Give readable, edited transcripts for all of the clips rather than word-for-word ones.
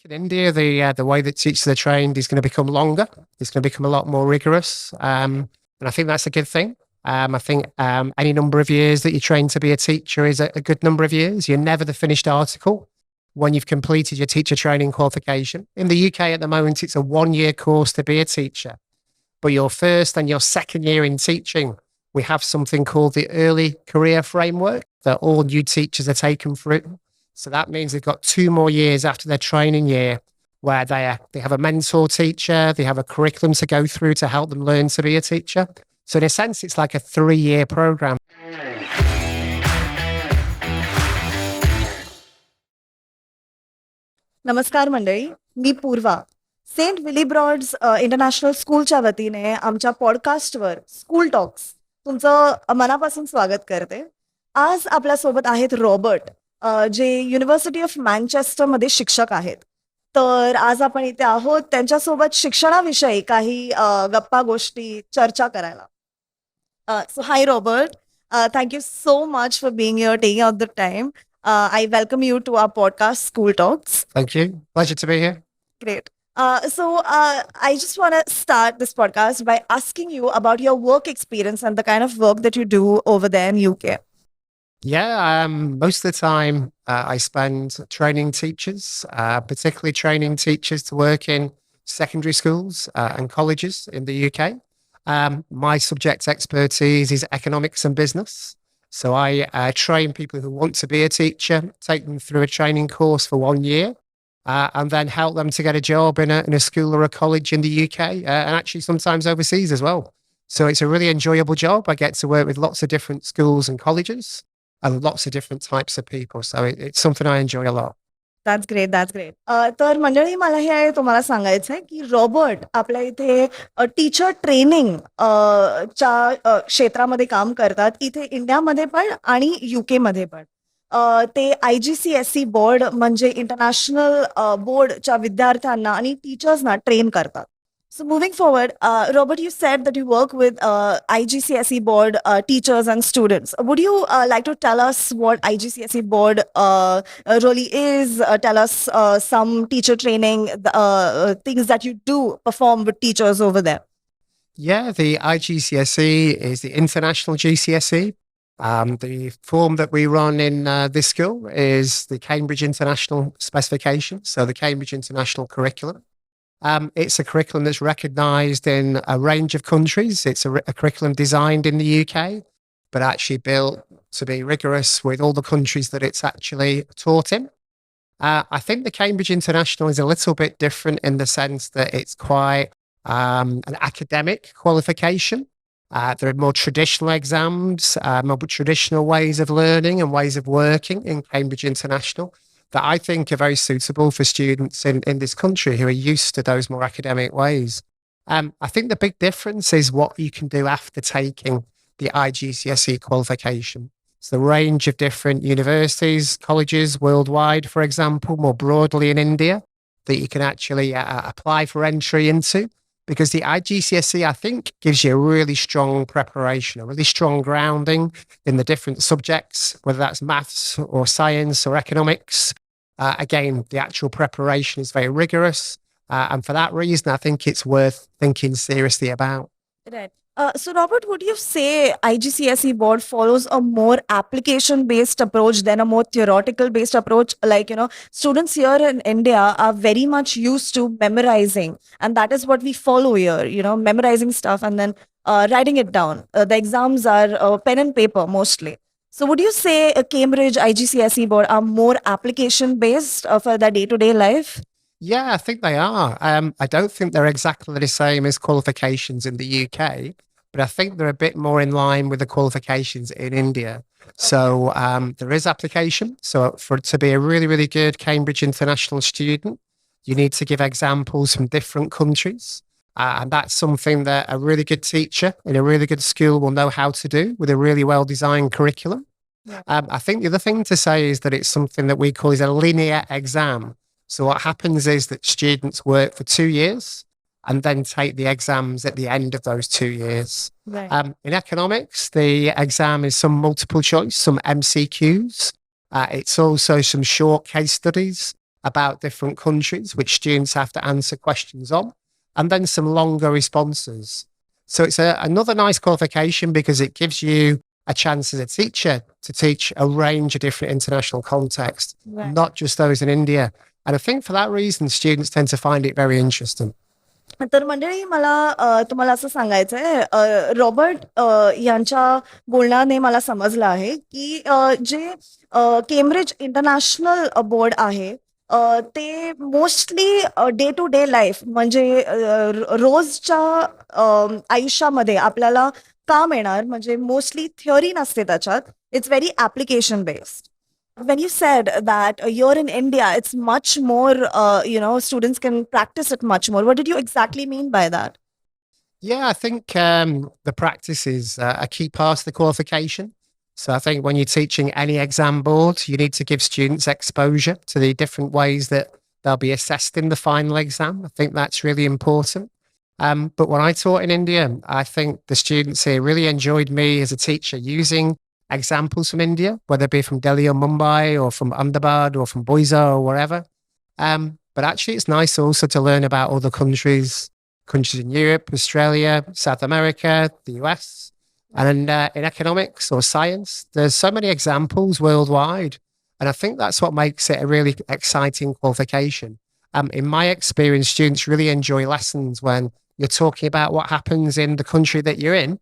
in India, the way that teachers are trained is going to become longer. It's going to become a lot more rigorous. And I think that's a good thing. I think any number of years that you train to be a teacher is a good number of years. You're never the finished article when you've completed your teacher training qualification. In the UK at the moment, it's a 1-year course to be a teacher. But your first and your second year in teaching, we have something called the early career framework that all new teachers are taken through. So that means they've got 2 more years after their training year where they have a mentor teacher, they have a curriculum to go through to help them learn to be a teacher. So in a sense, it's like a 3-year program. नमस्कार मंडळी, मी पूर्वा. Saint विलिब्रॉड्स international स्कूलच्या वतीने आमच्या पॉडकास्टवर school talks तुमचं मनापासून स्वागत करते. आज आपल्यासोबत आहेत रॉबर्ट, जे युनिव्हर्सिटी ऑफ मँचेस्टरमध्ये शिक्षक आहेत. तर आज आपण इथे आहोत त्यांच्यासोबत शिक्षणाविषयी काही गप्पा गोष्टी चर्चा करायला. So hi Robert, thank you so much for being here, taking out the time. I welcome you to our podcast, School Talks. Thank you. Pleasure to be here. Great. So I just want to start this podcast by asking you about your work experience and the kind of work that you do over there in UK. Yeah, most of the time I spend training teachers, particularly training teachers to work in secondary schools and colleges in the UK. My subject expertise is economics and business. So I train people who want to be a teacher, take them through a training course for 1 year, and then help them to get a job in a school or a college in the UK, and actually sometimes overseas as well. So it's a really enjoyable job. I get to work with lots of different schools and colleges and lots of different types of people. So it's something I enjoy a lot. That's great, that's great. तर मंडळी, मला हे तुम्हाला सांगायचं आहे की Robert आपल्या इथे teacher training च्या क्षेत्रामध्ये काम करतात, इथे इंडियामध्ये पण आणि UK मध्ये पण. ते IGCSE बोर्ड म्हणजे इंटरनॅशनल बोर्डच्या विद्यार्थ्यांना आणि टीचर्सना ट्रेन करतात. So moving forward, Robert, you said that you work with IGCSE board teachers and students. Would you like to tell us what IGCSE board really is? Tell us some teacher training, things that you do perform with teachers over there. Yeah, the IGCSE is the international GCSE. The form that we run in this school is the Cambridge International Specification, so the Cambridge International Curriculum. It's a curriculum that's recognised in a range of countries. It's a curriculum designed in the UK, but actually built to be rigorous with all the countries that it's actually taught in. I think the Cambridge International is a little bit different in the sense that it's quite an academic qualification. There are more traditional exams, more traditional ways of learning and ways of working in Cambridge International that I think are very suitable for students in this country who are used to those more academic ways. I think the big difference is what you can do after taking the IGCSE qualification. It's the range of different universities, colleges worldwide, for example, more broadly in India, that you can actually apply for entry into. Because the IGCSE, I think, gives you a really strong preparation, a really strong grounding in the different subjects, whether that's maths or science or economics. Again, the actual preparation is very rigorous. And for that reason, I think it's worth thinking seriously about. Right. So Robert, would you say IGCSE board follows a more application-based approach than a more theoretical-based approach? Like, students here in India are very much used to memorizing, and that is what we follow here, memorizing stuff and then writing it down. The exams are pen and paper mostly. So would you say a Cambridge IGCSE board are more application-based for their day-to-day life? Yeah, I think they are. I don't think they're exactly the same as qualifications in the UK, but I think they're a bit more in line with the qualifications in India. So there is application. So to be a really, really good Cambridge International student, you need to give examples from different countries. And that's something that a really good teacher in a really good school will know how to do with a really well-designed curriculum. Yeah. I think the other thing to say is that it's something that we call is a linear exam. So what happens is that students work for 2 years and then take the exams at the end of those 2 years. Right. In economics, the exam is some multiple choice, some MCQs. It's also some short case studies. about different countries, which students have to answer questions on, and then some longer responses. So it's another nice qualification because it gives you a chance as a teacher to teach a range of different international contexts, Right. not just those in India. And I think for that reason, students tend to find it very interesting. तर मंडळी मला तुम्हाला असं सांगायचंय Robert यांच्या बोलण्याने मला समजलं आहे की जे केम्ब्रिज इंटरनॅशनल बोर्ड आहे ते mostly day to day life म्हणजे रोजच्या आयुष्यामध्ये आपल्याला काम येणार म्हणजे मोस्टली थिअरी नसते त्याच्यात it's very application based. When you said that you're in India, it's much more, students can practice it much more. What did you exactly mean by that? Yeah, I think the practice is a key part of the qualification. So I think when you're teaching any exam board, you need to give students exposure to the different ways that they'll be assessed in the final exam. I think that's really important. But when I taught in India, I think the students here really enjoyed me as a teacher using examples from India, whether it be from Delhi or Mumbai or from Ahmedabad or from Boisar or wherever. But actually, it's nice also to learn about other countries in Europe, Australia, South America, the US. And in economics or science, there's so many examples worldwide. And I think that's what makes it a really exciting qualification. In my experience, students really enjoy lessons when you're talking about what happens in the country that you're in,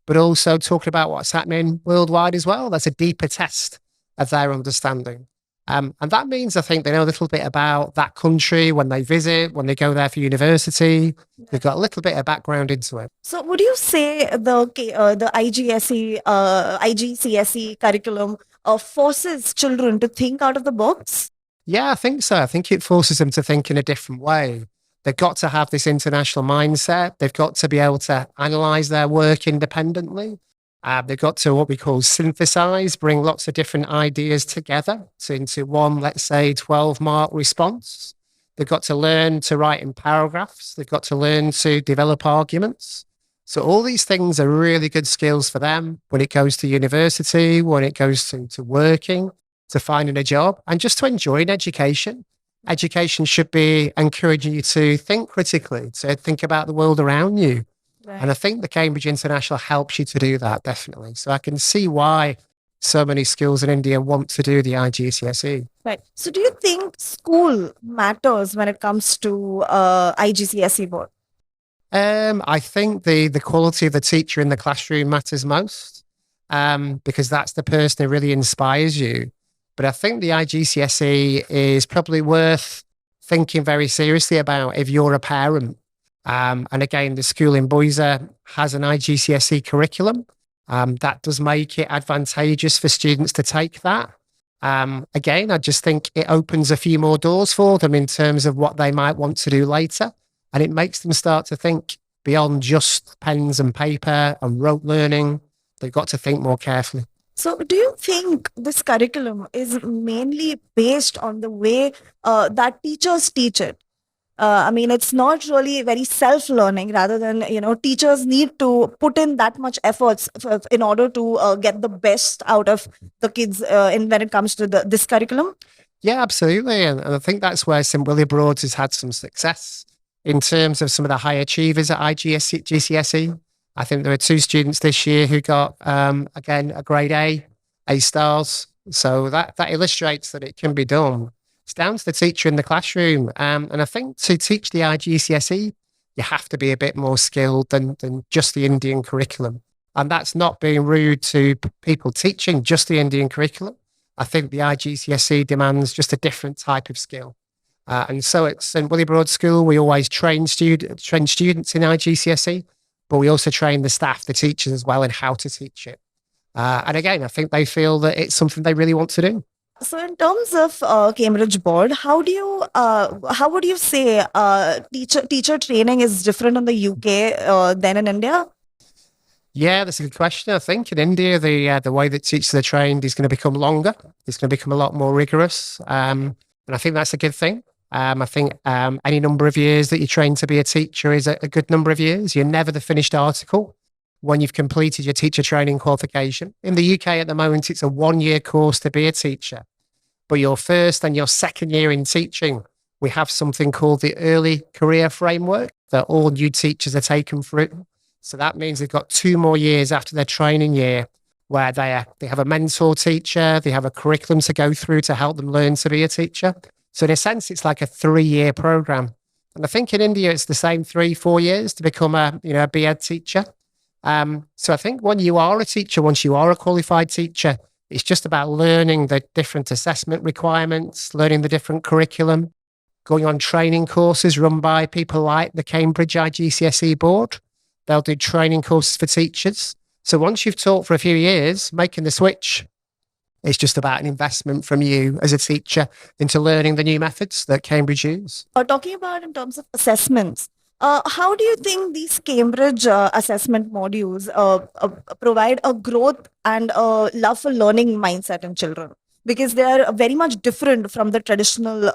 but also talking about what's happening worldwide as well. That's a deeper test of their understanding. And that means, I think, they know a little bit about that country when they visit, when they go there for university. They've got a little bit of background into it. So, would you say the IGCSE curriculum forces children to think out of the box? Yeah, I think so. I think it forces them to think in a different way. They've got to have this international mindset. They've got to be able to analyze their work independently. They've got to what we call synthesize, bring lots of different ideas together into one, let's say, 12-mark response. They've got to learn to write in paragraphs. They've got to learn to develop arguments. So all these things are really good skills for them when it goes to university, when it goes to working, to finding a job, and just to enjoy an education. Education should be encouraging you to think critically, to think about the world around you. Right. And I think the Cambridge International helps you to do that, definitely. So I can see why so many schools in India want to do the IGCSE. Right. So, do you think school matters when it comes to IGCSE board? I think the quality of the teacher in the classroom matters most, because that's the person who really inspires you. But I think the IGCSE is probably worth thinking very seriously about if you're a parent. And again, the school in Boisar has an IGCSE curriculum. That does make it advantageous for students to take that. Again, I just think it opens a few more doors for them in terms of what they might want to do later. And it makes them start to think beyond just pens and paper and rote learning. They've got to think more carefully. So, do you think this curriculum is mainly based on the way that teachers teach it? I mean, it's not really very self-learning. Rather than teachers need to put in that much efforts in order to get the best out of the kids when it comes to this curriculum. Yeah, absolutely, and I think that's where St Willie Broads has had some success in terms of some of the high achievers at IGCSE. I think there are 2 students this year who got, again, a grade A stars. So that illustrates that it can be done. It's down to the teacher in the classroom. And I think to teach the IGCSE, you have to be a bit more skilled than just the Indian curriculum. And that's not being rude to people teaching just the Indian curriculum. I think the IGCSE demands just a different type of skill. And so at St Willie Broad School, we always train students in IGCSE, but we also train the staff, the teachers as well, in how to teach it. And again, I think they feel that it's something they really want to do. So, in terms of Cambridge Board, how would you say teacher training is different in the UK than in India? Yeah, that's a good question. I think in India, the way that teachers are trained is going to become longer. It's going to become a lot more rigorous. And I think that's a good thing. I think any number of years that you train to be a teacher is a good number of years. You're never the finished article when you've completed your teacher training qualification. In the UK at the moment, it's a 1-year course to be a teacher. But your first and your second year in teaching, we have something called the early career framework that all new teachers are taken through. So that means they've got 2 more years after their training year where they have a mentor teacher, they have a curriculum to go through to help them learn to be a teacher. So in a sense, it's like a 3-year program. And I think in India, it's the same 3-4 years to become a B.Ed teacher. So I think when you are a teacher, once you are a qualified teacher, it's just about learning the different assessment requirements, learning the different curriculum, going on training courses run by people like the Cambridge IGCSE board. They'll do training courses for teachers. So once you've taught for a few years, making the switch, it's just about an investment from you as a teacher into learning the new methods that Cambridge use. Talking about in terms of assessments, how do you think these Cambridge assessment modules provide a growth and a love for learning mindset in children? Because they are very much different from the traditional,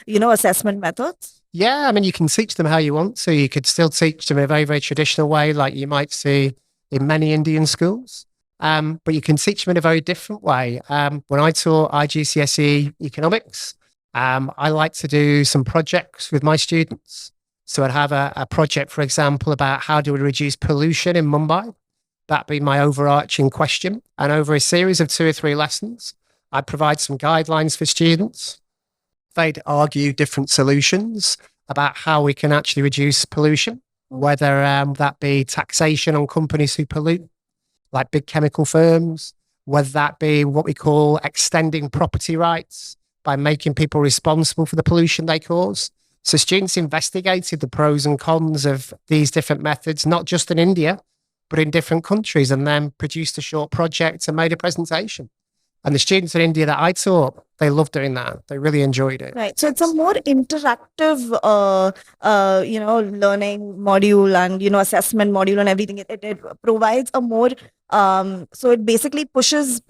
assessment methods. Yeah, I mean, you can teach them how you want to. You could still teach them in a very, very traditional way, like you might see in many Indian schools. But you can teach them in a very different way. When I taught IGCSE economics, I like to do some projects with my students. So I'd have a project, for example, about how do we reduce pollution in Mumbai. That'd be my overarching question. And over a series of 2 or 3 lessons, I'd provide some guidelines for students. They'd argue different solutions about how we can actually reduce pollution, whether that be taxation on companies who pollute, like big chemical firms, whether that be what we call extending property rights by making people responsible for the pollution they cause. So students investigated the pros and cons of these different methods, not just in India, but in different countries, and then produced a short project and made a presentation. And the students in India that I taught, they loved doing that. They really enjoyed it. Right. So it's a more interactive, learning module and, assessment module and everything. It provides a more, so it basically pushes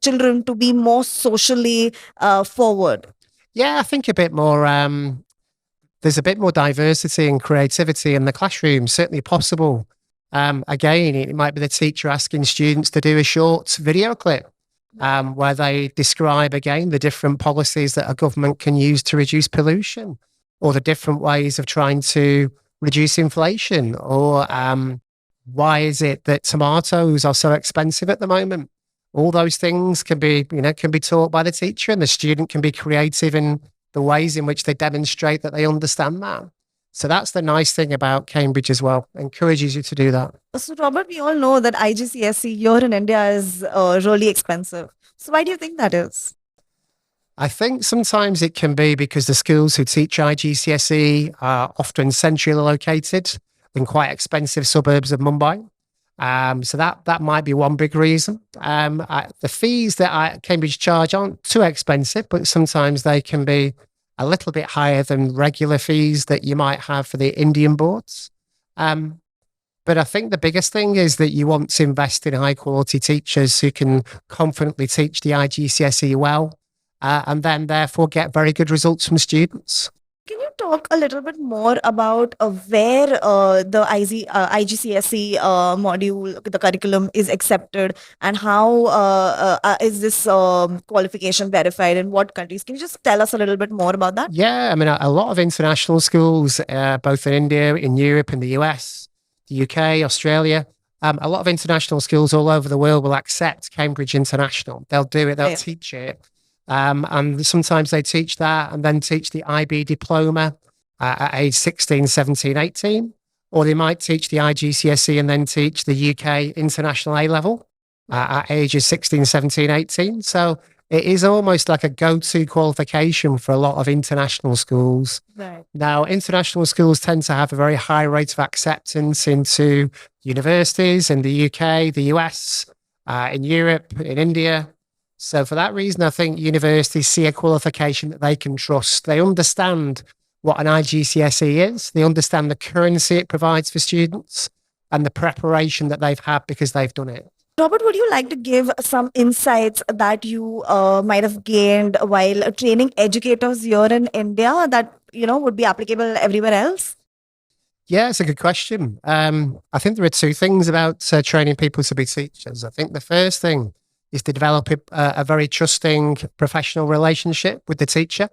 children to be more socially forward. Yeah, I think a bit more, there's a bit more diversity and creativity in the classroom, certainly possible. Again, it might be the teacher asking students to do a short video clip. Where they describe again the different policies that a government can use to reduce pollution, or the different ways of trying to reduce inflation, or why is it that tomatoes are so expensive at the moment? All those things can be taught by the teacher, and the student can be creative in the ways in which they demonstrate that they understand that. So that's the nice thing about Cambridge as well. Encourages you to do that. So Robert, we all know that IGCSE here in India is really expensive. So why do you think that is? I think sometimes it can be because the schools who teach IGCSE are often centrally located in quite expensive suburbs of Mumbai. So that might be one big reason. The fees that Cambridge charge aren't too expensive, but sometimes they can be a little bit higher than regular fees that you might have for the Indian boards. But I think the biggest thing is that you want to invest in high quality teachers who can confidently teach the IGCSE well, and then therefore get very good results from students. Can you talk a little bit more about where the IGCSE module, the curriculum is accepted, and how is this qualification verified in what countries? Can you just tell us a little bit more about that? Yeah, I mean, a lot of international schools, both in India, in Europe, in the US, the UK, Australia, a lot of international schools all over the world will accept Cambridge International. They'll do it, they'll teach it. And sometimes they teach that and then teach the IB diploma at age 16, 17, 18. Or they might teach the IGCSE and then teach the UK International A-level at ages 16, 17, 18. So it is almost like a go-to qualification for a lot of international schools. Right. Now, international schools tend to have a very high rate of acceptance into universities in the UK, the US, in Europe, in India. So for that reason, I think universities see a qualification that they can trust. They understand what an IGCSE is. They understand the currency it provides for students and the preparation that they've had because they've done it. Robert, would you like to give some insights that you might have gained while training educators here in India that, would be applicable everywhere else? Yeah, it's a good question. I think there are 2 things about training people to be teachers. I think the first thing is to develop a very trusting professional relationship with the teacher,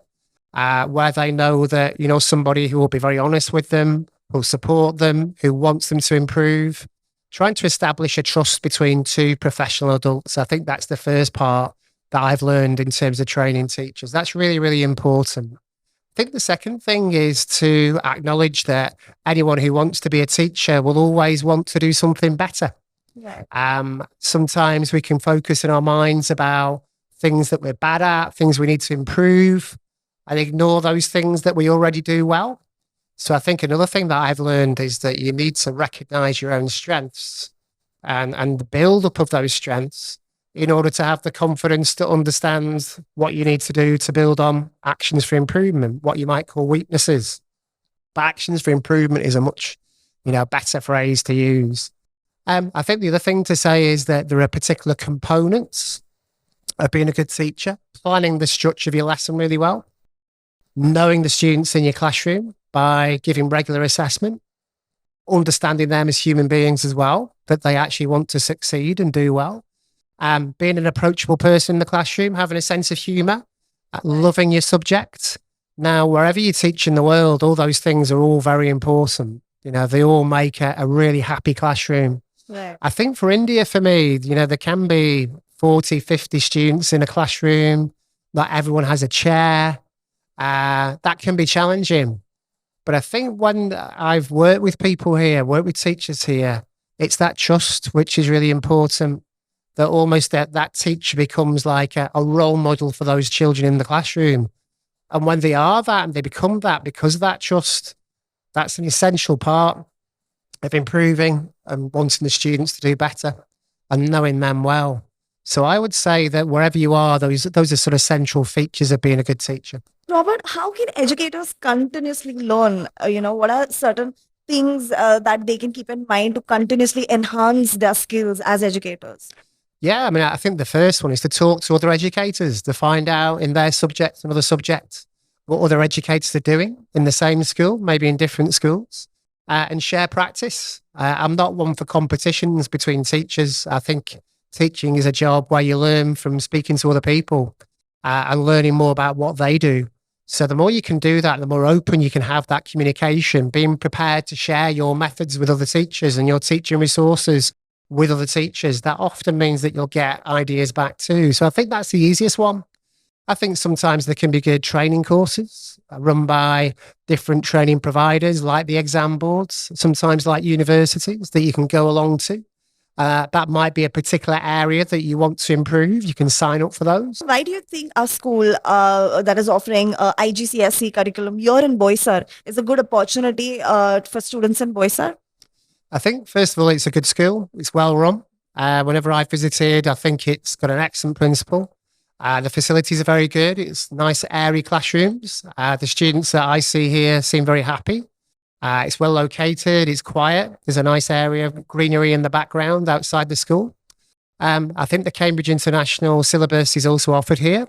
where they know that, somebody who will be very honest with them, who'll support them, who wants them to improve, trying to establish a trust between two professional adults. I think that's the first part that I've learned in terms of training teachers. That's really, really important. I think the second thing is to acknowledge that anyone who wants to be a teacher will always want to do something better. Right. Sometimes we can focus in our minds about things that we're bad at, things we need to improve, and ignore those things that we already do well. So I think another thing that I've learned is that you need to recognize your own strengths and the build up of those strengths in order to have the confidence to understand what you need to do to build on actions for improvement, what you might call weaknesses. But actions for improvement is a much, better phrase to use. I think the other thing to say is that there are particular components of being a good teacher: planning the structure of your lesson really well, knowing the students in your classroom by giving regular assessment, understanding them as human beings as well, that they actually want to succeed and do well, being an approachable person in the classroom, having a sense of humour, loving your subject. Now, wherever you teach in the world, all those things are all very important. They all make a really happy classroom. Right. I think for India, for me, there can be 40, 50 students in a classroom. Not everyone has a chair. That can be challenging. But I think when I've worked with people here, worked with teachers here, it's that trust, which is really important, that almost that teacher becomes like a role model for those children in the classroom. And when they are that and they become that because of that trust, that's an essential part of improving and wanting the students to do better and knowing them well. So I would say that wherever you are, those are sort of central features of being a good teacher. Robert, how can educators continuously learn? What are certain things that they can keep in mind to continuously enhance their skills as educators? Yeah, I think the first one is to talk to other educators, to find out in their subject and other subjects what other educators are doing in the same school, maybe in different schools, and share practice. I'm not one for competitions between teachers. I think teaching is a job where you learn from speaking to other people and learning more about what they do. So the more you can do that, the more open you can have that communication, being prepared to share your methods with other teachers and your teaching resources with other teachers. That often means that you'll get ideas back too. So I think that's the easiest one. I think sometimes there can be good training courses run by different training providers, like the exam boards, sometimes like universities that you can go along to. That might be a particular area that you want to improve. You can sign up for those. Why do you think a school that is offering IGCSE curriculum here in Boisar is a good opportunity for students in Boisar? I think, first of all, it's a good school. It's well run. Whenever I've visited, I think it's got an excellent principal. The facilities are very good. It's nice, airy classrooms. The students that I see here seem very happy. It's well located. It's quiet. There's a nice area of greenery in the background outside the school. I think the Cambridge International syllabus is also offered here.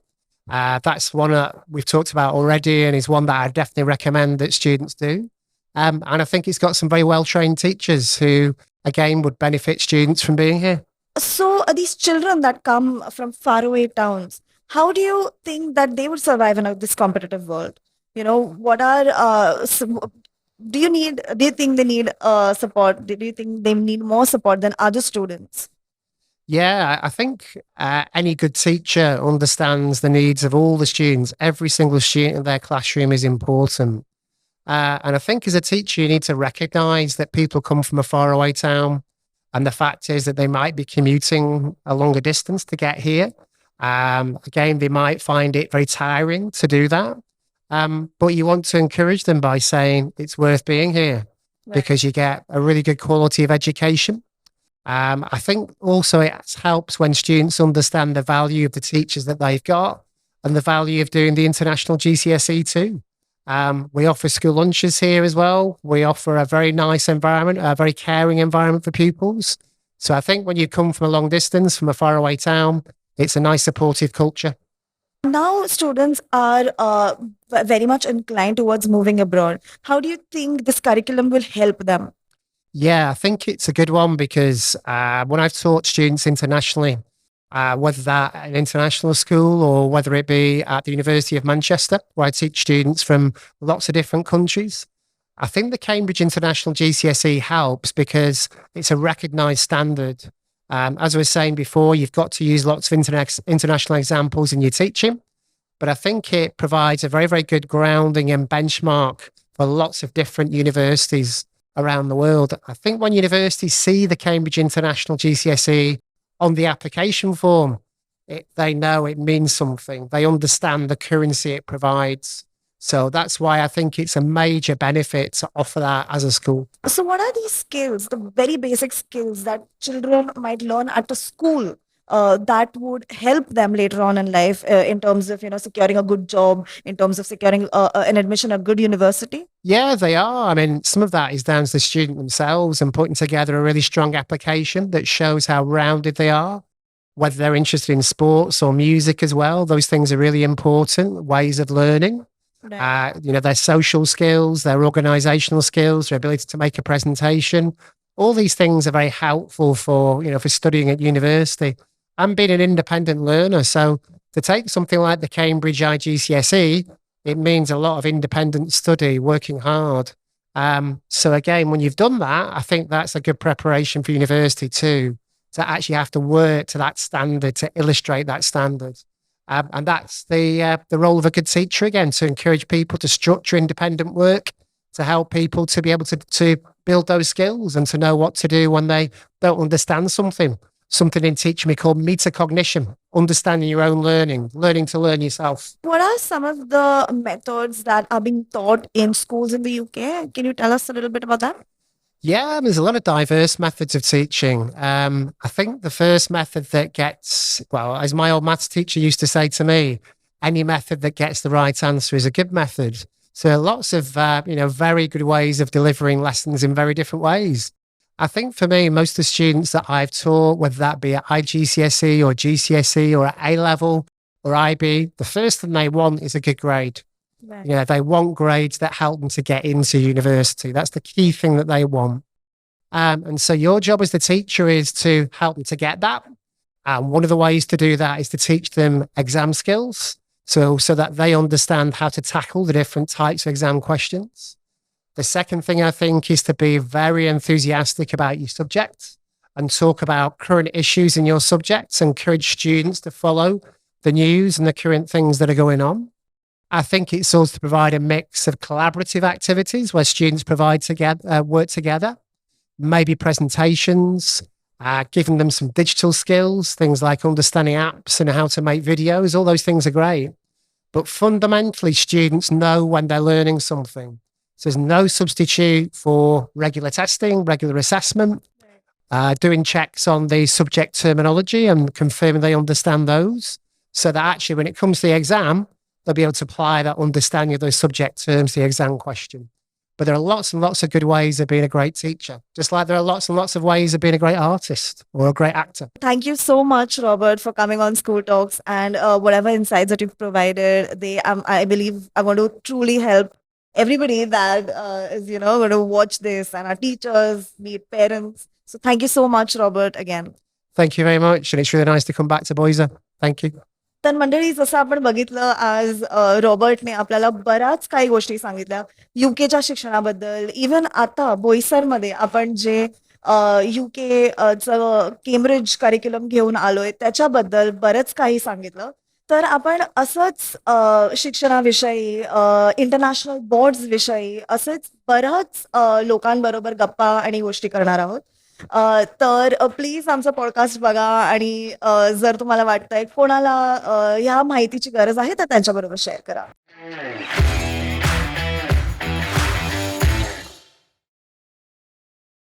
That's one that we've talked about already and is one that I definitely recommend that students do. And I think it's got some very well-trained teachers who, again, would benefit students from being here. So these children that come from faraway towns, how do you think that they would survive in this competitive world? What are do you think they need support? Do you think they need more support than other students? Yeah, I think any good teacher understands the needs of all the students. Every single student in their classroom is important. And I think as a teacher, you need to recognize that people come from a faraway town. And the fact is that they might be commuting a longer distance to get here. Again, they might find it very tiring to do that. But you want to encourage them by saying it's worth being here because you get a really good quality of education. I think also it helps when students understand the value of the teachers that they've got and the value of doing the international GCSE too. We offer school lunches here as well. We offer a very nice environment, a very caring environment for pupils. So I think when you come from a long distance, from a faraway town, it's a nice supportive culture. Now students are very much inclined towards moving abroad. How do you think this curriculum will help them? Yeah, I think it's a good one because when I've taught students internationally, whether that at an international school or whether it be at the University of Manchester, where I teach students from lots of different countries. I think the Cambridge International GCSE helps because it's a recognised standard. As I was saying before, you've got to use lots of international examples in your teaching, but I think it provides a very, very good grounding and benchmark for lots of different universities around the world. I think when universities see the Cambridge International GCSE on the application form, they know it means something. They understand the currency it provides. So that's why I think it's a major benefit to offer that as a school. So, what are these skills, the very basic skills that children might learn at a school that would help them later on in life in terms of securing a good job, in terms of securing an admission at a good university? Yeah, they are. I mean, some of that is down to the student themselves and putting together a really strong application that shows how rounded they are, whether they're interested in sports or music as well. Those things are really important ways of learning. Right. Their social skills, their organizational skills, their ability to make a presentation. All these things are very helpful for studying at university and being an independent learner. So to take something like the Cambridge IGCSE, it means a lot of independent study, working hard. So again, when you've done that, I think that's a good preparation for university too, to actually have to work to that standard, to illustrate that standard. And that's the role of a good teacher, again, to encourage people to structure independent work, to help people to be able to build those skills and to know what to do when they don't understand something. Something in teaching we call metacognition, understanding your own learning to learn yourself. What are some of the methods that are being taught in schools in the UK? Can you tell us a little bit about that? Yeah, there's a lot of diverse methods of teaching. I think the first method that gets, well, as my old maths teacher used to say to me, any method that gets the right answer is a good method. So lots of, very good ways of delivering lessons in very different ways. I think for me, most of the students that I've taught, whether that be at IGCSE or GCSE or at A-level or IB, the first thing they want is a good grade. Right. They want grades that help them to get into university. That's the key thing that they want. And so your job as the teacher is to help them to get that. And one of the ways to do that is to teach them exam skills, so that they understand how to tackle the different types of exam questions. The second thing I think is to be very enthusiastic about your subject and talk about current issues in your subjects, encourage students to follow the news and the current things that are going on. I think it's also to provide a mix of collaborative activities where students work together, maybe presentations, giving them some digital skills, things like understanding apps and how to make videos. All those things are great. But fundamentally, students know when they're learning something. So there's no substitute for regular testing, regular assessment, doing checks on the subject terminology and confirming they understand those. So that actually, when it comes to the exam, they'll be able to apply that understanding of those subject terms to the exam question. But there are lots and lots of good ways of being a great teacher, just like there are lots and lots of ways of being a great artist or a great actor. Thank you so much, Robert, for coming on School Talks and whatever insights that you've provided. I believe, are going to truly help everybody that is, going to watch this, and our teachers, be it parents. So thank you so much, Robert, again. Thank you very much. And it's really nice to come back to Boisar. Thank you. तर मंडळी, जसं आपण बघितलं आज रॉबर्टने आपल्याला बऱ्याच काही गोष्टी सांगितल्या युकेच्या शिक्षणाबद्दल. इव्हन आता बोईसरमध्ये आपण जे युके केम्ब्रिज करिक्युलम घेऊन आलोय त्याच्याबद्दल बरंच काही सांगितलं. तर आपण असंच शिक्षणाविषयी, इंटरनॅशनल बोर्ड्स विषयी असेच बऱ्याच लोकांबरोबर गप्पा आणि गोष्टी करणार आहोत. तर प्लीज आमचं पॉडकास्ट बघा आणि जर तुम्हाला वाटतंय कोणाला ह्या माहितीची गरज आहे तर त्यांच्याबरोबर शेअर करा.